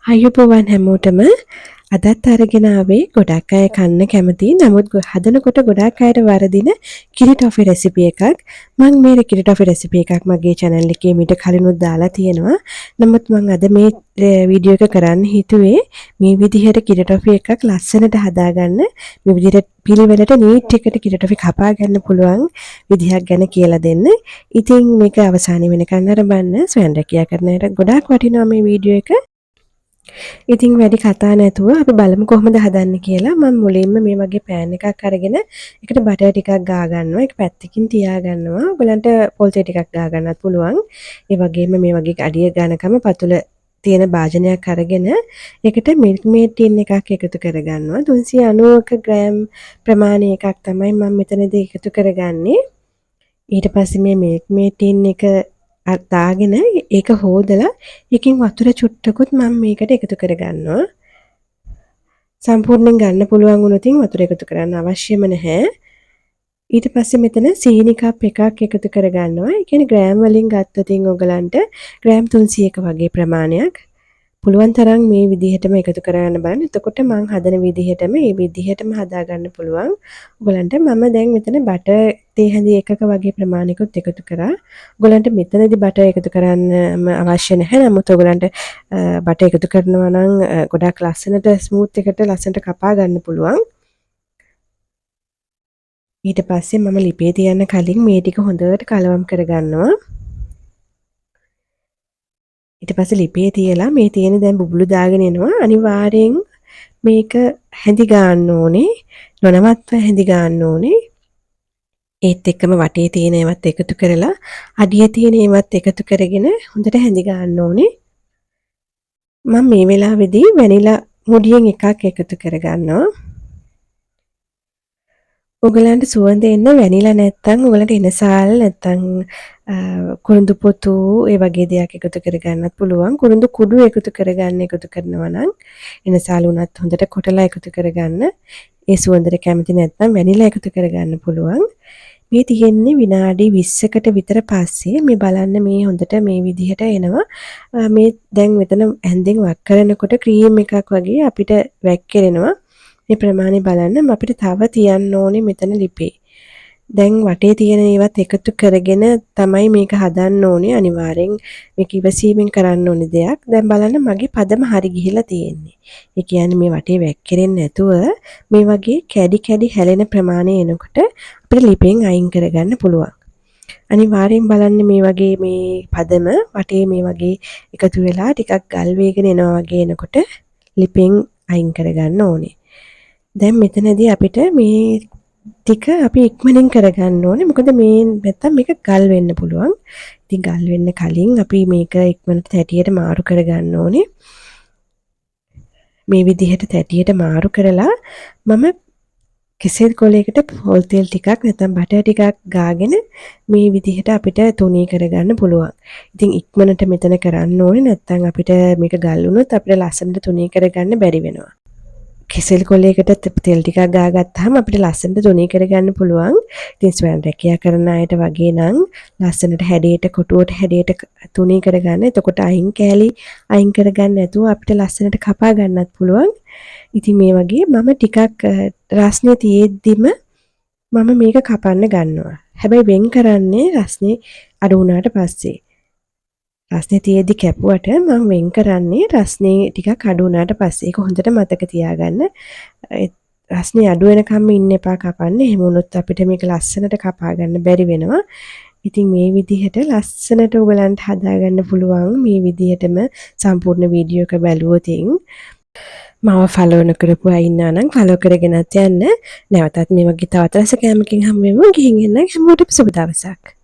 අයුබෝවන් හැමෝටම අදත් අරගෙන ආවේ ගොඩක් අය කන්න කැමති නමුත් හදනකොට ගොඩක් අයට වරදින කිරි ටොෆි රෙසිපි එකක්. මම මේ කිරි ටොෆි රෙසිපි එකක් මගේ channel එකේ මීට කලිනුත් දාලා තියෙනවා. නමුත් මම අද මේ වීඩියෝ එක කරන්න හිතුවේ මේ විදිහට කිරි ටොෆි එකක් ලස්සනට හදාගන්න මේ විදිහට පිළිවෙලට නීට් එකට කිරි ටොෆි කපා ගන්න පුළුවන් විදිහක් ගැන කියලා දෙන්න. ඉතින් මේක අවසානයේ වෙනකන් අරඹන්න සොයන් රැකියා කරන අයට ගොඩාක් වටිනවා මේ වීඩියෝ එක. ඉතින් වැඩි කතා නැතුව අපි බලමු කොහොමද හදන්නේ කියලා. මම මුලින්ම මේ වගේ පෑන් එකක් අරගෙන ඒකට බටර් ටිකක් ගා ගන්නවා. ඒක පැත්තකින් තියා ගන්නවා. ඔයගලන්ට පොල් තේ ටිකක් ගා ගන්නත් පුළුවන්. ඒ වගේම මේ වගේ අඩිය ගානකම පතුල තියෙන භාජනයක් අරගෙන ඒකට මිල්ක් මේඩ් ටින් එකක් එකතු කරගන්නවා. 390ක ග්‍රෑම් ප්‍රමාණය එකක් තමයි මම මෙතනදී එකතු කරගන්නේ. ඊට පස්සේ මේ මිල්ක් මේඩ් ටින් එක දාගෙන ඒක හොදලා එකකින් වතුර චුට්ටකුත් මම මේකට එකතු කරගන්නවා. සම්පූර්ණයෙන් ගන්න පුළුවන් වුණොත් වතුර එකතු කරන්න අවශ්‍යම නැහැ. ඊට පස්සේ මෙතන සීනි කප් එකක් එකතු කරගන්නවා. ඒ කියන්නේ ග්‍රෑම් වලින් ගත්තොත් ඔයගලන්ට ග්‍රෑම් 300ක වගේ ප්‍රමාණයක් පුළුවන් තරම් මේ විදිහටම එකතු කරගන්න බලන්න. එතකොට මම හදන විදිහටම මේ විදිහටම හදා ගන්න පුළුවන්. ඔයගලන්ට මම දැන් මෙතන බටර් තේ හැඳි එකක වගේ ප්‍රමාණයකට එකතු කරා. ඔයගලන්ට මෙතනදී බටර් එකතු කරන්න අවශ්‍ය නැහැ. නමුත් ඔයගලන්ට බටර් එකතු කරනවා නම් ගොඩක් ලස්සනට ස්මූත් එකට ලස්සනට කපා ගන්න පුළුවන්. ඊට පස්සේ මම ලිපේ තියන්න කලින් මේ ටික හොඳට කලවම් කරගන්නවා. ඊට පස්සේ ලිපේ තියලා මේ තියෙන දැන් බුබුලු දාගෙන එනවා. අනිවාර්යෙන් මේක හැඳි ගන්න ඕනේ. නොනවත්ව හැඳි ගන්න ඕනේ. ඒත් එක්කම වටේ තියෙන ඒවත් එකතු කරලා අඩිය තියෙන ඒවත් එකතු කරගෙන හොඳට හැඳි ගන්න ඕනේ. මම මේ වෙලාවේදී වැනිලා මුඩියෙන් එකක් එකතු කරගන්නවා. ඔයගලන්ට සුවඳ එන්න වැනිලා නැත්තම් ඔයගලන්ට එනසාල් නැත්තම් කුරුඳු පොතු ඒ වගේ දෙයක් එකතු කරගන්නත් පුළුවන්. කුරුඳු කුඩු එකතු කරනවා නම් එනසාල් උනත් හොඳට කොටලා එකතු කරගන්න. ඒ සුවඳට කැමති නැත්නම් වැනිලා එකතු කරගන්න පුළුවන්. මේ තියෙන්නේ විනාඩි 20කට විතර පස්සේ මේ බලන්න මේ හොඳට මේ විදිහට එනවා. මේ දැන් මෙතන ඇඳෙන් වක් කරනකොට ක්‍රීම් එකක් වගේ අපිට වැක්කිරෙනවා. මේ ප්‍රමාණය බලන්න අපිට තව තියන්න ඕනේ මෙතන ලිපේ. දැන් වටේ තියෙන ඒවත් එකතු කරගෙන තමයි මේක හදන්න ඕනේ. අනිවාර්යෙන් මේක ඉවසීමෙන් කරන්න ඕනේ දෙයක්. දැන් බලන්න මගේ පදම හරි ගිහිලා තියෙන්නේ. ඒ කියන්නේ මේ වටේ වැක්කිරෙන්නේ නැතුව මේ වගේ කැඩි කැඩි හැලෙන ප්‍රමාණය එනකොට අපිට ලිපෙන් අයින් කරගන්න පුළුවන්. අනිවාර්යෙන් බලන්න මේ වගේ මේ පදම වටේ මේ වගේ එකතු වෙලා ටිකක් ගල් වේගෙන එනවා වගේ එනකොට ලිපෙන් අයින් කරගන්න ඕනේ. දැන් මෙතනදී අපිට මේ ටික අපි ඉක්මනින් කරගන්න ඕනේ. මොකද මේ නැත්තම් මේක ගල් වෙන්න පුළුවන්. ඉතින් ගල් වෙන්න කලින් අපි මේක ඉක්මනට තැටියට මාරු කරගන්න ඕනේ. මේ විදිහට තැටියට මාරු කරලා මම කෙසෙල් කොලයකට පොල් තෙල් ටිකක් නැත්නම් බටර් ටිකක් ගාගෙන මේ විදිහට අපිට තුනී කරගන්න පුළුවන්. ඉතින් ඉක්මනට මෙතන කරන්න ඕනේ. නැත්නම් අපිට මේක ගල් වුණොත් අපිට ලස්සනට තුනී කරගන්න බැරි වෙනවා. කෙසෙල් කොලයකට තෙල් ටිකක් ගාගත්තාම අපිට ලස්සනට තුනී කරගන්න පුළුවන්. ඉතින් ස්වයං රැකියා කරන අයට වගේ නම් ලස්සනට හැඩයට කොටුවට හැඩයට තුනී කරගන්න. එතකොට අයින් කරගන්න නැතුව අපිට ලස්සනට කපා ගන්නත් පුළුවන්. ඉතින් මේ වගේ මම ටිකක් රස්නේ තියෙද්දිම මම මේක කපන්න ගන්නවා. හැබැයි වෙන් කරන්නේ රස්නේ අඩු වුණාට පස්සේ. රස්නේ තියෙද්දි කැපුවට මම වෙන් කරන්නේ රස්නේ ටිකක් අඩු වුණාට පස්සේ. ඒක හොඳට මතක තියාගන්න. රස්නේ අඩු වෙනකම් ඉන්න එපා කපන්න. එහෙම වුණොත් අපිට මේක ලස්සනට කපා ගන්න බැරි වෙනවා. ඉතින් මේ විදිහට ලස්සනට ඔයගලන්ට හදාගන්න පුළුවන්. මේ විදිහටම සම්පූර්ණ වීඩියෝ එක බැලුවොත් මාව ෆලෝ නොකරපු අය ඉන්නා නම් ෆලෝ කරගෙනත් යන්න. නැවතත් මේ වගේ තවත් රස කෑමකින් හම්බ වෙමු. ගිහින් එන්න හැමෝටම සුබ දවසක්.